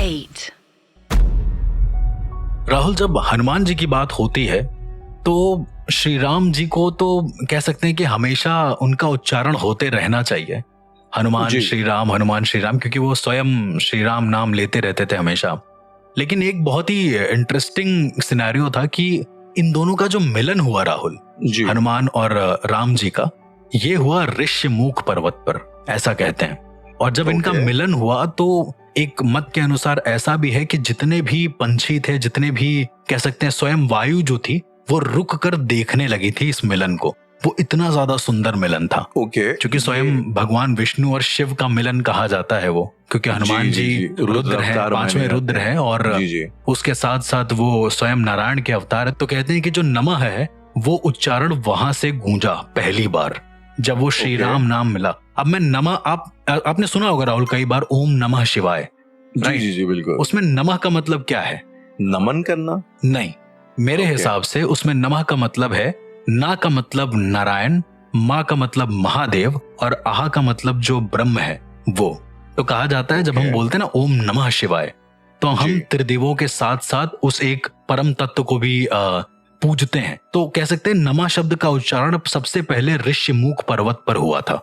8. राहुल, जब हनुमान जी की बात होती है तो श्री राम जी को तो कह सकते हैं कि हमेशा उनका उच्चारण होते रहना चाहिए। हनुमान श्री राम, क्योंकि वो स्वयं श्री राम नाम लेते रहते थे हमेशा। लेकिन एक बहुत ही इंटरेस्टिंग सिनेरियो था कि इन दोनों का जो मिलन हुआ राहुल, हनुमान और राम जी का, ये हुआ ऋष्यमुख पर्वत पर, ऐसा कहते हैं। और जब इनका मिलन हुआ तो एक मत के अनुसार ऐसा भी है कि जितने भी पंछी थे, जितने भी कह सकते हैं स्वयं वायु जो थी, वो रुक कर देखने लगी थी इस मिलन को। वो इतना ज्यादा सुंदर मिलन था। क्योंकि स्वयं भगवान विष्णु और शिव का मिलन कहा जाता है वो, क्योंकि हनुमान जी रुद्र हैं, 5वें रुद्र हैं, और उसके साथ साथ वो स्वयं नारायण के अवतार है। तो कहते हैं कि जो नमः है वो उच्चारण वहां से गूंजा पहली बार जब वो श्री राम नाम मिला। अब मैं नमः, आपने सुना होगा राहुल कई बार, ओम नमः शिवाय। जी बिल्कुल। उसमें नमः का मतलब क्या है? नमन करना? नहीं, मेरे हिसाब से उसमें नमः का मतलब है, ना का मतलब नारायण, माँ का मतलब महादेव, और आहा का मतलब जो ब्रह्म है वो। तो कहा जाता है जब हम बोलते हैं ना ओम नमः शिवाय, तो हम त्रिदेवों के साथ साथ उस एक परम तत्व को भी पूजते हैं। तो कह सकते हैं नमः शब्द का उच्चारण सबसे पहले ऋष्यमुख पर्वत पर हुआ था।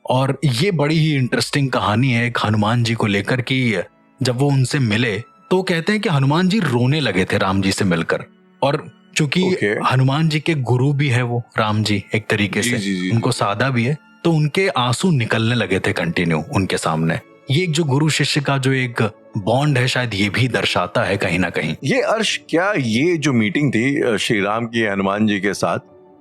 और ये बड़ी ही इंटरेस्टिंग कहानी है एक हनुमान जी को लेकर कि जब वो उनसे मिले तो कहते हैं कि हनुमान जी रोने लगे थे राम जी से मिलकर। और चूंकि हनुमान जी के गुरु भी है वो राम जी, एक तरीके से उनको सादा भी है, तो उनके आंसू निकलने लगे थे कंटिन्यू उनके सामने। ये एक जो गुरु शिष्य का जो एक बॉन्ड है, शायद ये भी दर्शाता है कहीं ना कहीं। ये अर्श, क्या ये जो मीटिंग थी श्री राम की हनुमान जी के साथ,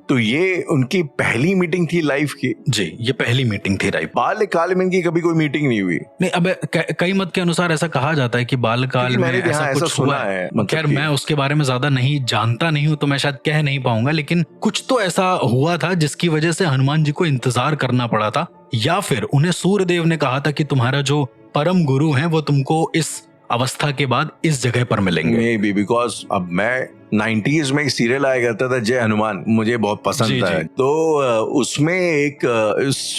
तो ये उनकी पहली मीटिंग थी लाइफ की? जी, ये पहली मीटिंग थी लाइफ। बाल्यकाल में इनकी कभी कोई मीटिंग नहीं हुई? नहीं, अब कई मत के अनुसार ऐसा कहा जाता है कि बाल्यकाल में ऐसा कुछ हुआ है। खैर मैं उसके बारे में ज्यादा नहीं जानता नहीं हूँ, तो मैं शायद कह नहीं पाऊंगा, लेकिन कुछ तो ऐसा हुआ था जिसकी वजह से हनुमान जी को इंतजार करना पड़ा था, या फिर उन्हें सूर्यदेव ने कहा था कि तुम्हारा जो परम गुरु है वो तुमको इस अवस्था के बाद इस जगह पर मिलेंगे। मे बी, बिकॉज अब मैं 90s में एक सीरियल आया करता था जय हनुमान, मुझे बहुत पसंद था। तो उसमें एक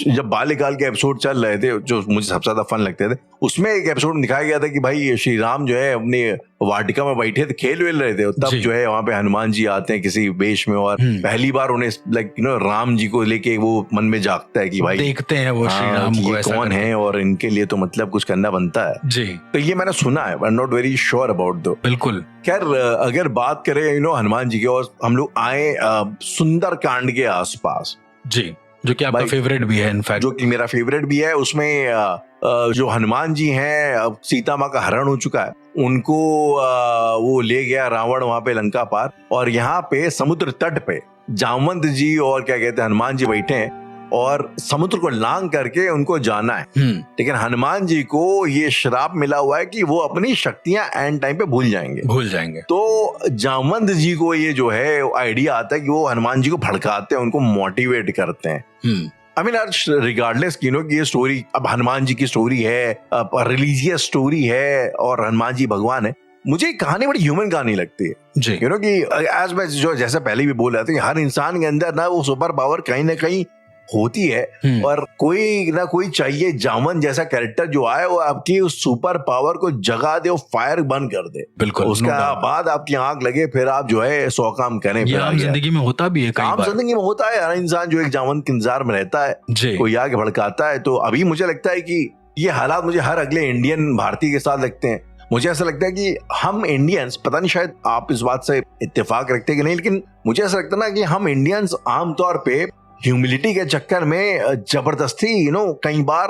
जब बाल्यकाल के एपिसोड चल रहे थे जो मुझे सबसे ज्यादा फन लगते थे, उसमें एक एपिसोड दिखाया गया था कि भाई श्री राम जो है अपनी वाटिका में बैठे थे, खेल वेल रहे थे, तब जो है वहां पे हनुमान जी आते हैं किसी वेश में, और पहली बार उन्हें लाइक राम जी को लेके वो मन में जागता है कि भाई देखते हैं वो श्री राम को ये कौन है, और इनके लिए तो मतलब कुछ करना बनता है। जी, तो ये मैंने सुना है, but not very sure about दो। बिल्कुल। खैर, अगर बात करें हनुमान जी के, और हम लोग आए सुंदर कांड के आसपास, जी, जो कि आपका फेवरेट भी है, इनफैक्ट जो कि मेरा फेवरेट भी है। उसमें जो हनुमान जी हैं, सीता माँ का हरण हो चुका है, उनको वो ले गया रावण वहां पे लंका पार, और यहाँ पे समुद्र तट पे जामवंत जी और क्या कहते हैं हनुमान जी बैठे हैं, और समुद्र को लांग करके उनको जाना है। लेकिन हनुमान जी को ये श्राप मिला हुआ है कि वो अपनी शक्तियां एंड टाइम पे भूल जाएंगे। तो जामवंत जी को ये जो है आइडिया आता है कि वो हनुमान जी को भड़काते हैं, उनको मोटिवेट करते हैं। आई मीन रिगार्डलेस कि ये स्टोरी अब हनुमान जी की स्टोरी है, रिलीजियस स्टोरी है, और हनुमान जी भगवान है, मुझे कहानी बड़ी ह्यूमन कहानी लगती है जी। कि एज मैं जो जैसे पहले भी बोल रहा था कि हर इंसान के अंदर ना वो सुपर पावर कहीं ना कहीं होती है, और कोई ना कोई चाहिए जामन जैसा कैरेक्टर जो आए वो आपकी उस सुपर पावर को जगा दे, वो फायर बंद कर दे। बिल्कुल। उसका बाद आपकी आंख लगे, फिर आप जो है 100 काम करें। ये आम जिंदगी में होता भी है, आम जिंदगी में होता है। हर इंसान जो एक जामन के इंतजार में रहता है, कोई आगे भड़काता है। तो अभी मुझे लगता है कि ये हालात मुझे हर अगले इंडियन भारतीय के साथ लगते हैं। मुझे ऐसा लगता है कि हम इंडियंस, पता नहीं शायद आप इस बात से इत्तेफाक रखते कि नहीं, लेकिन मुझे ऐसा लगता है ना कि हम इंडियंस आमतौर पे ह्यूमिलिटी के चक्कर में जबरदस्ती कई बार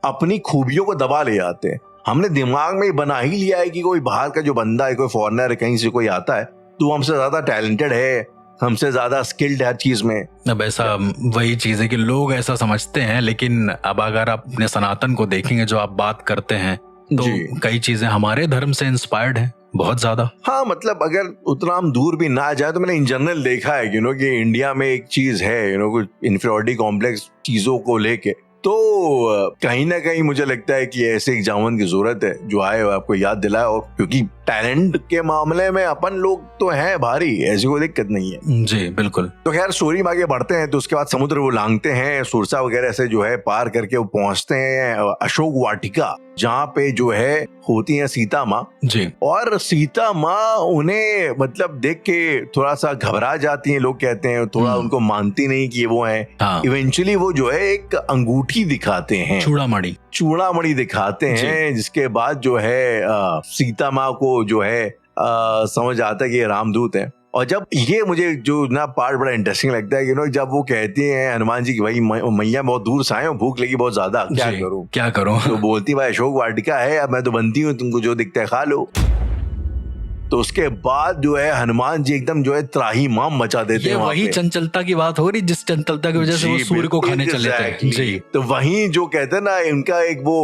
अपनी खूबियों को दबा ले जाते हैं। हमने दिमाग में बना ही लिया है कि कोई बाहर का जो बंदा है, कोई फॉरेनर है, कहीं से कोई आता है, तो हमसे ज्यादा टैलेंटेड है, हमसे ज्यादा स्किल्ड है हर चीज में। अब ऐसा वही चीज है कि लोग ऐसा समझते हैं, लेकिन अब अगर आप अपने सनातन को देखेंगे जो आप बात करते हैं, तो कई चीजें हमारे धर्म से इंस्पायर्ड है बहुत ज्यादा। हाँ, मतलब अगर उतना हम दूर भी ना जाए तो मैंने इन जनरल देखा है कि इंडिया में एक चीज है कुछ इन्फीरियरिटी कॉम्प्लेक्स चीजों को लेके, तो कहीं ना कहीं मुझे लगता है कि ऐसे एक जामन की जरूरत है जो आए और आपको याद दिलाए। और क्योंकि टैलेंट के मामले में अपन लोग तो हैं भारी, ऐसी कोई दिक्कत नहीं है। जी बिल्कुल। तो खैर स्टोरी में आगे बढ़ते हैं। तो उसके बाद समुद्र वो लांघते हैं, सुरसा वगैरह से जो है पार करके वो पहुंचते हैं अशोक वाटिका, जहाँ पे जो है होती है सीता माँ जी। और सीता माँ उन्हें मतलब देख के थोड़ा सा घबरा जाती हैं, लोग कहते हैं, थोड़ा उनको मानती नहीं कि वो हैं। हाँ। इवेंचुअली वो जो है एक अंगूठी दिखाते हैं, चूड़ामणि दिखाते हैं, जिसके बाद जो है सीता माँ को जो है समझ आता है कि ये रामदूत है। और जब ये मुझे जो ना पार्ट बड़ा इंटरेस्टिंग लगता है कि जब वो कहती हैं हनुमान जी की भाई मैया बहुत दूर से आए हो, भूख लगी बहुत ज्यादा, क्या करूं। तो बोलती भाई अशोक वाटिका है, अब मैं तो बनती हूँ, तुमको जो दिखता है खा लो। तो उसके बाद जो है हनुमान जी एकदम जो है त्राही माम मचा देते हैं। वही चंचलता की बात हो रही, जिस चंचलता की वजह से वो सूर्य को खाने चले थे। जी। तो वहीं जो कहते हैं ना, इनका एक वो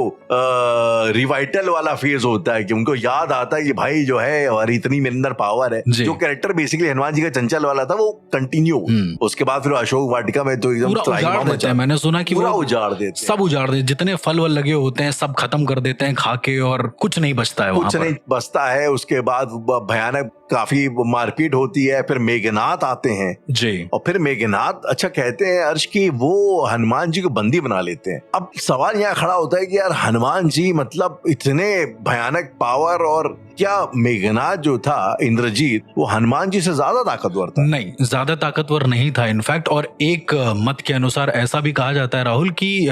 रिवाइटल वाला फेज होता है कि उनको याद आता है कि भाई जो है और इतनी मेरे अंदर पावर है। जो कैरेक्टर बेसिकली हनुमान जी का चंचल वाला था वो कंटिन्यू। उसके बाद फिर अशोक वाटिका में तो एकदम त्राही माम मचा देते हैं। मैंने सुना कि पूरा उजाड़ देते, सब उजाड़ देते, जितने फल वल लगे होते हैं सब खत्म कर देते हैं खा के, और कुछ नहीं बचता है, कुछ नहीं बचता है। उसके बाद भयानक काफी मारपीट होती है। फिर मेघनाथ आते हैं जी, और फिर मेघनाथ अच्छा कहते हैं अर्श की वो हनुमान जी को बंदी बना लेते हैं। अब सवाल यहाँ खड़ा होता है कि यार हनुमान जी मतलब इतने भयानक पावर, और क्या मेघनाथ जो था इंद्रजीत वो हनुमान जी से ज्यादा ताकतवर था? नहीं, ज्यादा ताकतवर नहीं था इनफैक्ट। और एक मत के अनुसार ऐसा भी कहा जाता है राहुल कि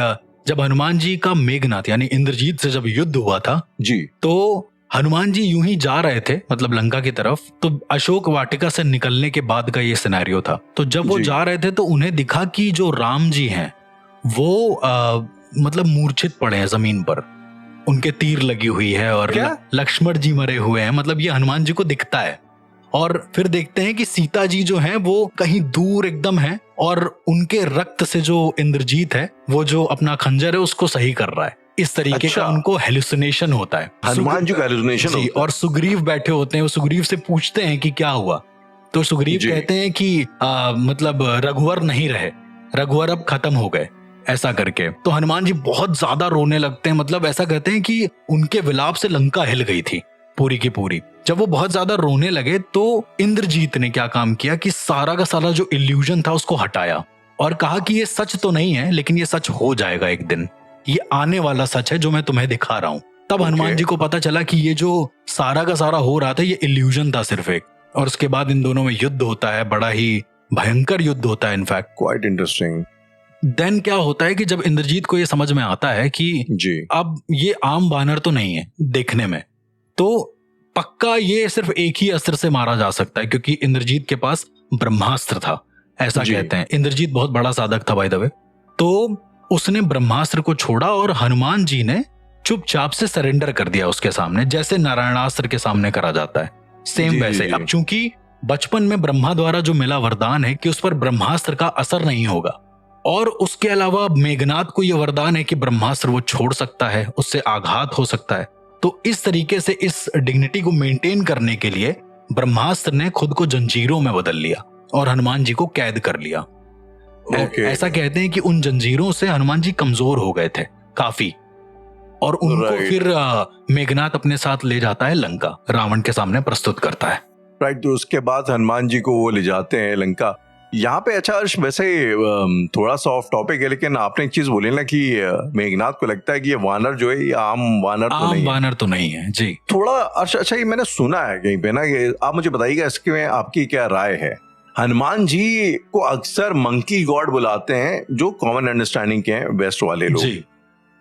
जब हनुमान जी का मेघनाथ यानी इंद्रजीत से जब युद्ध हुआ था जी, तो हनुमान जी यूं ही जा रहे थे मतलब लंका की तरफ, तो अशोक वाटिका से निकलने के बाद का ये सिनेरियो था। तो जब वो जा रहे थे तो उन्हें दिखा कि जो राम जी हैं वो मतलब मूर्छित पड़े हैं जमीन पर, उनके तीर लगी हुई है और लक्ष्मण जी मरे हुए हैं, मतलब ये हनुमान जी को दिखता है। और फिर देखते हैं कि सीता जी जो हैं वो कहीं दूर एकदम हैं और उनके रक्त से जो इंद्रजीत है वो जो अपना खंजर है उसको सही कर रहा है। इस तरीके का उनको हेलुसिनेशन होता है, हनुमान जी का हेलुसिनेशन होता है। और सुग्रीव बैठे होते हैं, वो सुग्रीव से पूछते हैं कि क्या हुआ, तो सुग्रीव कहते हैं कि मतलब रघुवर नहीं रहे, रघुवर अब खत्म हो गए, ऐसा करके। तो हनुमान जी बहुत ज्यादा रोने लगते हैं, मतलब ऐसा कहते हैं कि उनके विलाप से लंका हिल गई थी पूरी की पूरी। जब वो बहुत ज्यादा रोने लगे तो इंद्रजीत ने क्या काम किया कि सारा का सारा जो इल्यूजन था उसको हटाया और कहा कि ये सच तो नहीं है लेकिन ये सच हो जाएगा एक दिन, ये आने वाला सच है जो मैं तुम्हें दिखा रहा हूं। तब हनुमान जी को पता चला कि ये जो सारा का सारा हो रहा था ये इल्यूजन था सिर्फ एक। और उसके बाद इन दोनों में युद्ध होता है, बड़ा ही भयंकर युद्ध होता है इनफैक्ट। Quite interesting. देन क्या होता है कि जब इंद्रजीत को ये समझ में आता है कि अब ये आम बानर तो नहीं है देखने में, तो पक्का ये सिर्फ एक ही अस्त्र से मारा जा सकता है क्योंकि इंद्रजीत के पास ब्रह्मास्त्र था, ऐसा कहते हैं। इंद्रजीत बहुत बड़ा साधक था बाय द वे। तो उसने ब्रह्मास्त्र को छोड़ा और हनुमान जी ने चुपचाप से सरेंडर कर दिया उसके सामने, जैसे नारायणास्त्र के सामने करा जाता है, सेम वैसे। अब चूंकि बचपन में ब्रह्मा द्वारा जो मिला वरदान है कि उस पर ब्रह्मास्त्र का असर नहीं होगा, और उसके अलावा मेघनाथ को यह वरदान है कि ब्रह्मास्त्र वो छोड़ सकता है, उससे आघात हो सकता है। तो इस तरीके से इस डिग्निटी को मेंटेन करने के लिए ब्रह्मास्त्र ने खुद को जंजीरों में बदल लिया और हनुमान जी को कैद कर लिया। ऐसा कहते हैं कि उन जंजीरों से हनुमान जी कमजोर हो गए थे काफी, और उनको फिर मेघनाथ अपने साथ ले जाता है लंका, रावण के सामने प्रस्तुत करता है। राइट। तो उसके बाद हनुमान जी को वो ले जाते हैं लंका। यहाँ पे अच्छा वैसे थोड़ा सा ऑफ टॉपिक है, लेकिन आपने एक चीज बोली ना कि मेघनाथ को लगता है कि ये वानर जो है ये आम वानर तो नहीं है जी। थोड़ा अच्छा ये मैंने सुना है कहीं पे ना, कि आप मुझे बताइएगा इसके में आपकी क्या राय है। हनुमान जी को अक्सर मंकी गॉड बुलाते हैं जो कॉमन अंडरस्टैंडिंग के हैं वेस्ट वाले लोग जी।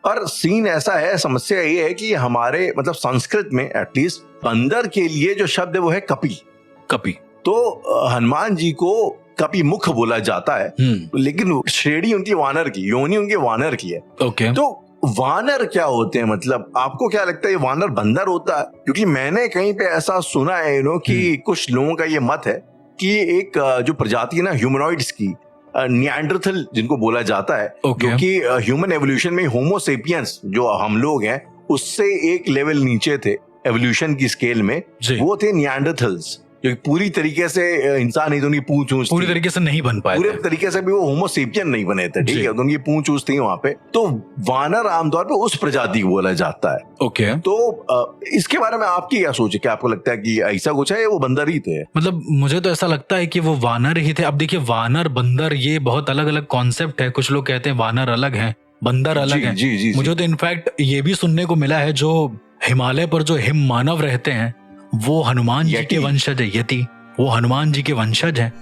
और सीन ऐसा है, समस्या ये है कि हमारे मतलब संस्कृत में एटलीस्ट बंदर के लिए जो शब्द है वो है कपि। तो हनुमान जी को कपि मुख बोला जाता है, लेकिन श्रेणी उनकी वानर की, योनि उनकी वानर की है। ओके। तो वानर क्या होते हैं, मतलब आपको क्या लगता है ये वानर बंदर होता है? क्योंकि मैंने कहीं पे ऐसा सुना है कि कुछ लोगों का ये मत है कि एक जो प्रजाति है ना ह्यूमनॉइड्स की, निएंडरथल जिनको बोला जाता है, क्योंकि ह्यूमन एवोल्यूशन में होमोसेपियंस जो हम लोग हैं उससे एक लेवल नीचे थे एवोल्यूशन की स्केल में, वो थे निएंडरथल्स। जो पूरी तरीके से इंसान ही, तो उनकी पूंछ ऊंच पूरी तरीके से नहीं बन पाए, पूरे तरीके से भी वो होमोसेपियन नहीं बने थे, ठीक है, तो उनकी पूंछ ऊंच थी वहां पे। तो वानर आमतौर पे उस प्रजाति को बोला जाता है। ओके, तो इसके बारे में आपकी क्या सोच है? क्या आपको लगता है कि ऐसा कुछ है या वो बंदर ही थे? मतलब मुझे तो ऐसा लगता है कि वो वानर ही थे। अब देखिए, वानर बंदर ये बहुत अलग अलग कॉन्सेप्ट है। कुछ लोग कहते हैं वानर अलग हैं, बंदर अलग हैं। जी, मुझे तो इनफैक्ट ये भी सुनने को मिला है, जो हिमालय पर जो हिम मानव रहते हैं वो हनुमान जी के वंशज है। यति, वो हनुमान जी के वंशज हैं,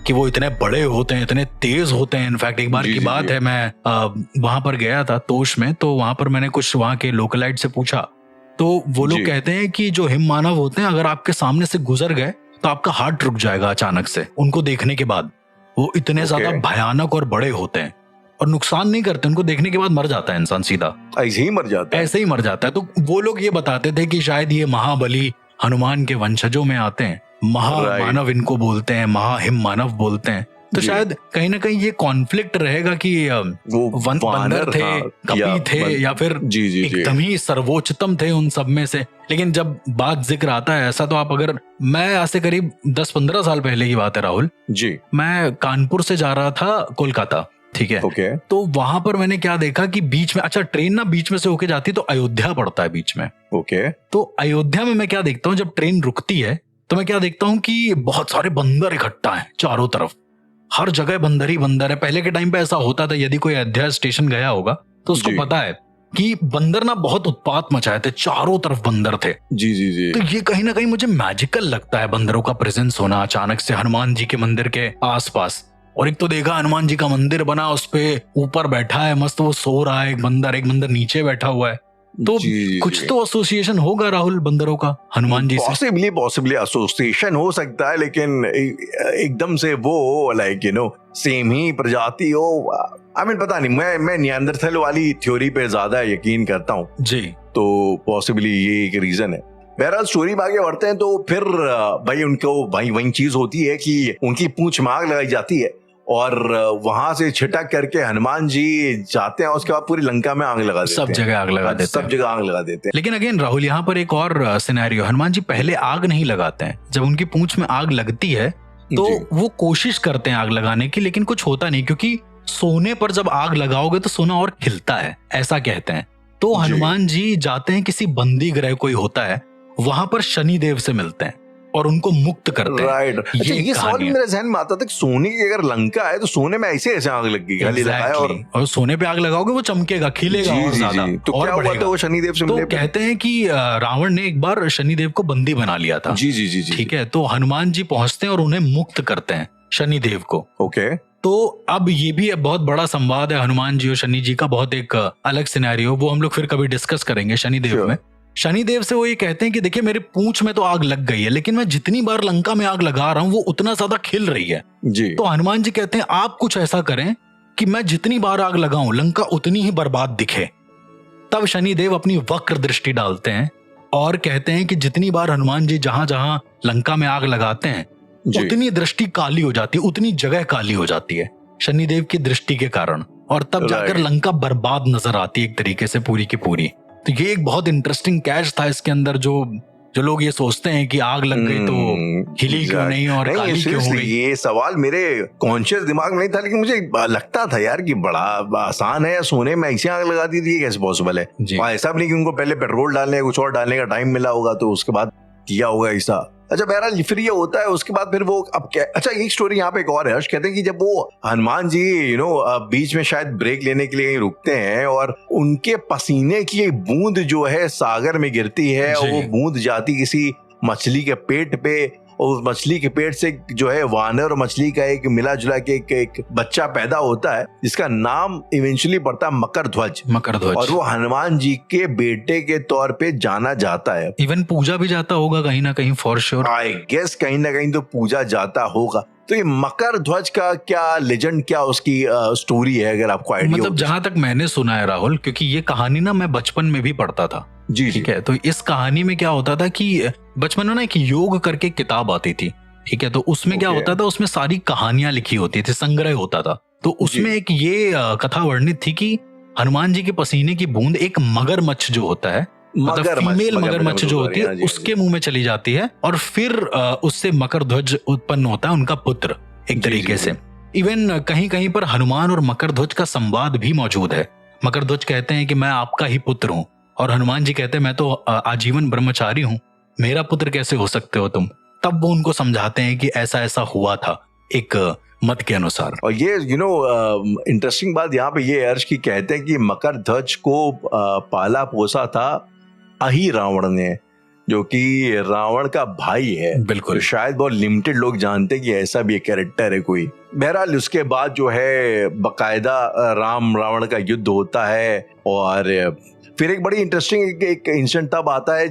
कि वो इतने बड़े होते हैं, इतने तेज होते हैं। इनफैक्ट एक बार की बात है, मैं वहां पर गया था तोश में, तो वहां पर मैंने कुछ वहां के लोकलाइट से पूछा, तो वो लोग कहते हैं कि जो हिम मानव होते हैं, अगर आपके सामने से गुजर गए तो आपका हार्ट रुक जाएगा अचानक से उनको देखने के बाद। वो इतने ज्यादा भयानक और बड़े होते हैं और नुकसान नहीं करते, उनको देखने के बाद मर जाता है इंसान, सीधा ऐसे ही मर जाता है, ऐसे ही मर जाता है। तो वो लोग ये बताते थे कि शायद ये महाबली हनुमान के वंशजों में आते हैं, महामानव इनको बोलते हैं, महाहिम मानव बोलते हैं। तो शायद कहीं ना कहीं ये कॉन्फ्लिक्ट रहेगा कि वो बंदर थे, कपी थे, या फिर एकदम ही सर्वोच्चतम थे उन सब में से। लेकिन जब बात जिक्र आता है ऐसा, तो आप अगर, मैं आज से करीब 10-15 साल पहले की बात है राहुल जी, मैं कानपुर से जा रहा था कोलकाता, ठीक है, तो वहां पर मैंने क्या देखा कि बीच में, अच्छा ट्रेन ना बीच में से होके जाती है तो अयोध्या पड़ता है बीच में, तो अयोध्या में मैं क्या देखता हूँ, जब ट्रेन रुकती है तो मैं क्या देखता हूँ कि बहुत सारे बंदर इकट्ठा हैं चारों तरफ, हर जगह बंदर ही बंदर है। पहले के टाइम पे ऐसा होता था, यदि कोई अयोध्या स्टेशन गया होगा तो उसको पता है कि बंदर ना बहुत उत्पात मचाए थे, चारों तरफ बंदर थे। जी। तो ये कहीं ना कहीं मुझे मैजिकल लगता है, बंदरों का प्रेजेंस होना अचानक से हनुमान जी के मंदिर के आसपास। और एक तो देखा हनुमान जी का मंदिर बना, उस पे ऊपर बैठा है मस्त, वो सो रहा है, एक बंदर नीचे बैठा हुआ है। तो कुछ तो एसोसिएशन होगा राहुल बंदरों का हनुमान जी से। पॉसिबली एसोसिएशन हो सकता है, लेकिन एकदम से वो लाइक सेम ही प्रजाति हो, आई मीन पता नहीं। मैं नियांदरथल वाली थ्योरी पे ज्यादा यकीन करता हूँ जी, तो पॉसिबली ये एक रीजन है। बहरहाल स्टोरी में आगे बढ़ते हैं, तो फिर भाई वही चीज होती है कि उनकी पूंछ में आग लगाई जाती है और वहां से छिटक करके हनुमान जी जाते हैं, उसके बाद पूरी लंका में आग लगा देते हैं, सब जगह आग लगा देते हैं, सब जगह आग लगा देते हैं। लेकिन अगेन राहुल, यहाँ पर एक और सिनेरियो, हनुमान जी पहले आग नहीं लगाते हैं। जब उनकी पूंछ में आग लगती है तो वो कोशिश करते हैं आग लगाने की, लेकिन कुछ होता नहीं, क्योंकि सोने पर जब आग लगाओगे तो सोना और खिलता है, ऐसा कहते हैं। तो हनुमान जी जाते हैं, किसी बंदी ग्रह कोई होता है वहां पर शनिदेव से मिलते हैं और उनको मुक्त करते हैं। राइट। अच्छा, ये सवाल मेरे जहन में आता था कि सोने की अगर लंका है तो सोने में ऐसे आग लगी, खाली लगाया और सोने पे आग लगाओगे वो चमकेगा, खिलेगा और ज्यादा। तो क्या हुआ था, वो शनिदेव से मिले? तो कहते हैं कि रावण ने एक बार शनिदेव को बंदी बना लिया था। जी। ठीक है, तो हनुमान जी पहुंचते हैं और उन्हें मुक्त करते हैं, शनिदेव को। ओके। तो अब ये भी बहुत बड़ा संवाद है हनुमान जी और शनि जी का, बहुत एक अलग सिनेरियो, वो हम लोग फिर कभी डिस्कस करेंगे शनिदेव में। शनिदेव से वो ये कहते हैं कि देखिए मेरे पूंछ में तो आग लग गई है, लेकिन मैं जितनी बार लंका में आग लगा रहा हूं वो उतना ज्यादा खिल रही है जी। तो हनुमान जी कहते हैं आप कुछ ऐसा करें कि मैं जितनी बार आग लगाऊं लंका उतनी ही बर्बाद दिखे। तब शनिदेव अपनी वक्र दृष्टि डालते हैं और कहते हैं कि जितनी बार हनुमान जी जहां जहां लंका में आग लगाते हैं उतनी दृष्टि काली हो जाती है, उतनी जगह काली हो जाती है शनिदेव की दृष्टि के कारण, और तब जाकर लंका बर्बाद नजर आती है एक तरीके से पूरी की पूरी। तो ये एक बहुत इंटरेस्टिंग कैच था इसके अंदर, जो लोग ये सोचते हैं कि आग लग गई तो हिली क्यों नहीं और काली क्यों हो गई। ये सवाल मेरे कॉन्शियस दिमाग में नहीं था, लेकिन मुझे लगता था यार कि बड़ा आसान है, सोने में ऐसे आग लगा दी थी, कैसे पॉसिबल है। ऐसा भी नहीं कि उनको पहले पेट्रोल डालने कुछ और डालने का टाइम मिला होगा तो उसके बाद किया होगा ऐसा। अच्छा, बहरहाल फिर ये होता है, उसके बाद फिर वो अब क्या, अच्छा एक स्टोरी यहाँ पे एक और है, कहते हैं कि जब वो हनुमान जी बीच में शायद ब्रेक लेने के लिए कहीं रुकते हैं और उनके पसीने की एक बूंद जो है सागर में गिरती है और वो बूंद जाती किसी मछली के पेट पे, और उस मछली के पेट से जो है वानर और मछली का एक मिला जुला के एक बच्चा पैदा होता है जिसका नाम इवेंचुअली पड़ता है मकरध्वज। और वो हनुमान जी के बेटे के तौर पे जाना जाता है, इवन पूजा भी जाता होगा कहीं ना कहीं, फॉर श्योर आई गेस कहीं ना कहीं तो पूजा जाता होगा। तो ये मकरध्वज का क्या लेजेंड, क्या उसकी स्टोरी है, अगर आपको आइडिया? मतलब जहां तक मैंने सुना है राहुल, क्योंकि ये कहानी ना मैं बचपन में भी पढ़ता था जी, ठीक है। तो इस कहानी में क्या होता था कि बचपन में ना एक योग करके किताब आती थी, ठीक है, तो उसमें क्या होता था, उसमें सारी कहानियां लिखी होती थी, संग्रह होता था। तो उसमें एक ये कथा वर्णित थी कि हनुमान जी के पसीने की बूंद एक मगरमच्छ जो होता है मतलब फीमेल मगरमच्छ जो होती है उसके मुंह में चली जाती है और फिर उससे मकर ध्वज उत्पन्न होता है, उनका पुत्र एक तरीके से। इवन कहीं कहीं पर हनुमान और मकर ध्वज का संवाद भी मौजूद है। मकर ध्वज कहते हैं कि मैं आपका ही पुत्र हूँ, और हनुमान जी कहते हैं मैं तो आजीवन ब्रह्मचारी हूँ, मेरा पुत्र कैसे हो सकते हो तुम। तब वो उनको समझाते हैं कि ऐसा ऐसा हुआ था एक मत के अनुसार। और ये इंटरेस्टिंग बात यहाँ पे ये अर्श की कहते हैं कि मकर ध्वज को पाला पोसा था अहि रावण ने, जो कि रावण का भाई है। बिल्कुल, तो शायद बहुत लिमिटेड लोग जानते हैं कि ऐसा भी एक कैरेक्टर है कोई। बहरहाल उसके बाद जो है बकायदा राम रावण का युद्ध होता है, और फिर एक बड़ी इंटरेस्टिंग एक इंसिडेंट तब आता है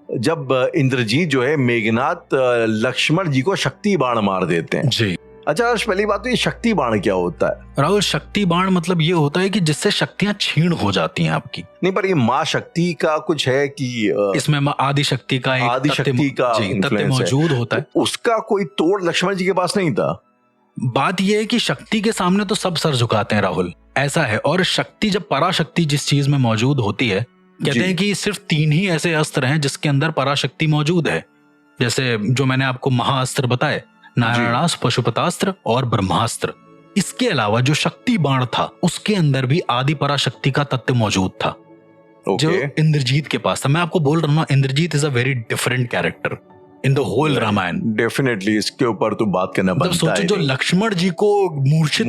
जब इंद्रजीत जो है मेघनाथ लक्ष्मण जी को शक्ति बाण मार देते हैं जी। अच्छा अर्श, पहली बात तो ये शक्ति बाण क्या होता है? राहुल, शक्ति बाण मतलब ये होता है कि जिससे शक्तियां क्षीण हो जाती हैं आपकी। नहीं, पर ये माँ शक्ति का कुछ है कि इसमें आदि शक्ति का आदि शक्ति का तथ्य मौजूद होता है। तो उसका कोई तोड़ लक्ष्मण जी के पास नहीं था। बात यह है कि शक्ति के सामने तो सब सर झुकाते हैं राहुल, ऐसा है। और शक्ति, जब पराशक्ति जिस चीज में मौजूद होती है, कहते हैं कि सिर्फ 3 ही ऐसे अस्त्र हैं जिसके अंदर पराशक्ति मौजूद है। जैसे जो मैंने आपको महाअस्त्र बताए, नारायणास्त्र, पशुपतास्त्र और ब्रह्मास्त्र। इसके अलावा जो शक्ति बाण था उसके अंदर भी आदि पराशक्ति का तत्व मौजूद था, जो इंद्रजीत के पास था। मैं आपको बोल रहा हूँ, Indrajit is a very different character in the whole Ramayana. Definitely इसके ऊपर तो बात करना बनता है। सोचो, जो लक्ष्मण जी को मूर्छित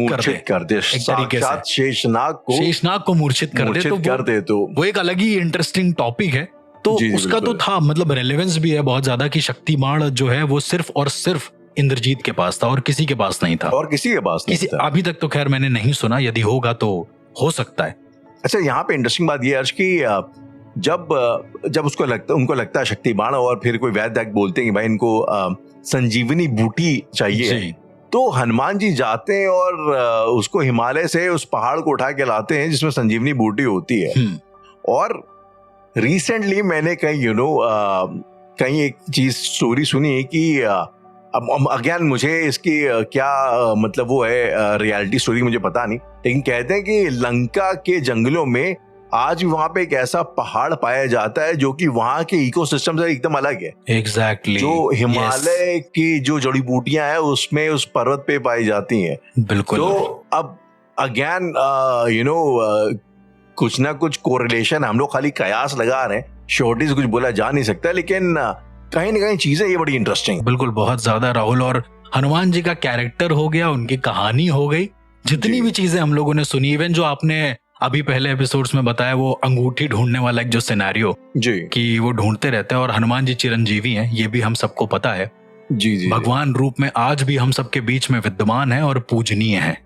कर दे साक्षात शेषनाग को मूर्छित कर दे, तो वो एक अलग ही इंटरेस्टिंग टॉपिक है। तो उसका तो था, मतलब रेलेवेंस भी है बहुत ज्यादा कि शक्ति बाण जो है वो सिर्फ और सिर्फ इंद्रजीत के पास था और किसी के पास नहीं था। और किसी के पास नहीं था अभी तक तो खैर मैंने नहीं सुना, यदि होगा तो हो सकता है। अच्छा, यहाँ पे इंटरेस्टिंग बात ये अर्श की, जब उनको लगता है शक्ति बाण, और फिर कोई वैद्य बोलते हैं कि भाई इनको संजीवनी बूटी चाहिए, तो हनुमान जी जाते हैं और उसको हिमालय से उस पहाड़ को उठा के लाते हैं जिसमें संजीवनी बूटी होती है। और रिसेंटली मैंने कहीं एक चीज स्टोरी सुनी कि अब अगेन मुझे इसकी क्या मतलब वो है रियलिटी स्टोरी मुझे पता नहीं, लेकिन कहते हैं कि लंका के जंगलों में आज भी वहां पे एक ऐसा पहाड़ पाया जाता है जो कि वहां के इकोसिस्टम से एकदम अलग है। एग्जैक्टली, जो हिमालय की जो जड़ी बूटियां हैं उसमें उस पर्वत पे पाई जाती हैं। बिल्कुल। तो अब अगेन कुछ ना कुछ कोरिलेशन, हम लोग खाली कयास लगा रहे हैं, श्योरिटी से कुछ बोला जा नहीं सकता, लेकिन कहीं ना कहीं चीजें ये बड़ी इंटरेस्टिंग। बिल्कुल, बहुत ज्यादा राहुल। और हनुमान जी का कैरेक्टर हो गया, उनकी कहानी हो गई, जितनी भी चीजें हम लोगों ने सुनी, इवन जो आपने अभी पहले एपिसोड्स में बताया वो अंगूठी ढूंढने वाला एक जो सिनेरियो जी, कि वो ढूंढते रहते हैं और हनुमान जी चिरंजीवी हैं, ये भी हम सबको पता है। जी, भगवान रूप में आज भी हम सबके बीच में विद्यमान है और पूजनीय है।